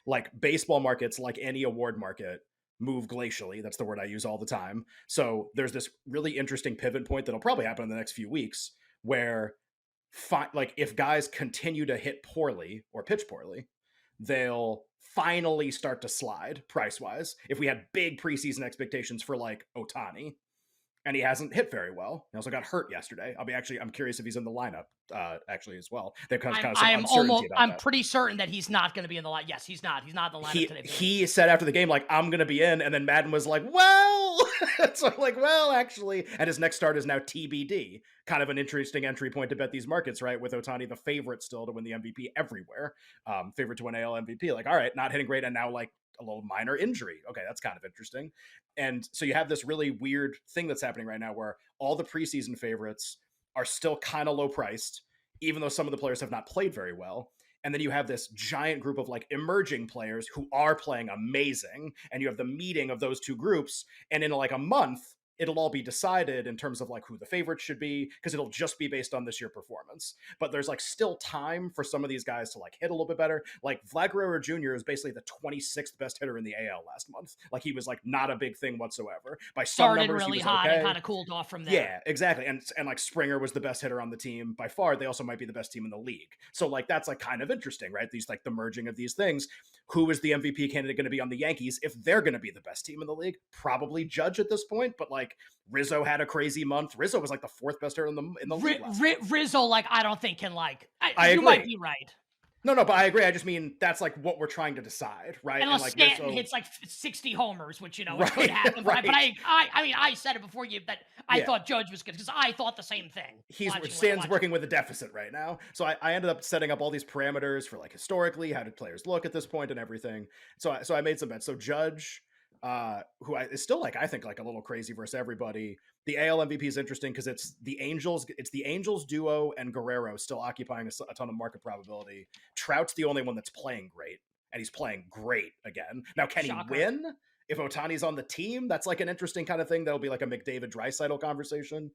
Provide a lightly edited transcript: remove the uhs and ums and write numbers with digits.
like baseball markets, like any award market, move glacially. That's the word I use all the time. So there's this really interesting pivot point that'll probably happen in the next few weeks where like if guys continue to hit poorly or pitch poorly, they'll finally start to slide price wise. If we had big preseason expectations for like Otani, and he hasn't hit very well. He also got hurt yesterday. I'm curious if he's in the lineup actually as well. There's kind of some uncertainty about I'm that. pretty certain that he's not going to be in the line. Yes, he's not. He's not in the lineup today for the He Yankees. said after the game like I'm gonna be in, and then Madden was like, well, so I'm like, well, actually, and his next start is now TBD. Kind of an interesting entry point to bet these markets, right? With Otani the favorite still to win the MVP everywhere, favorite to win AL MVP. Like, all right, not hitting great, and now like a little minor injury. Okay, that's kind of interesting. And so you have this really weird thing that's happening right now where all the preseason favorites are still kind of low priced, even though some of the players have not played very well. And then you have this giant group of like emerging players who are playing amazing. And you have the meeting of those two groups. And in like a month, it'll all be decided in terms of like who the favorites should be, because it'll just be based on this year performance. But there's like still time for some of these guys to like hit a little bit better. Like Vlad Guerrero Jr. is basically the 26th best hitter in the AL last month. Like he was like not a big thing whatsoever. By some Started numbers, he really was hot and okay. kind of cooled off from there. Yeah, exactly. And like Springer was the best hitter on the team by far. They also might be the best team in the league. So like that's like kind of interesting, right? These like the merging of these things. Who is the MVP candidate going to be on the Yankees if they're going to be the best team in the league? Probably Judge at this point, but like Rizzo had a crazy month. Rizzo was like the fourth best hitter in the league last month. Rizzo, like, I don't think can like. I You might agree. be right. No, but I agree. I just mean that's like what we're trying to decide, right? And Unless like Stanton Rizzo, hits like 60 homers, which it could right, happen. But right, I mean, I said it before you that I yeah. thought Judge was good because I thought the same thing. Stan's Watching. working with a deficit right now. So I ended up setting up all these parameters for like historically, how did players look at this point and everything. So I made some bets. So Judge, is still like I think like a little crazy versus everybody. The AL MVP is interesting because it's the Angels duo and Guerrero still occupying a ton of market probability. Trout's the only one that's playing great, and he's playing great again. Now, can he Shocker. win? If Otani's on the team, that's like an interesting kind of thing. That'll be like a McDavid Draisaitl conversation.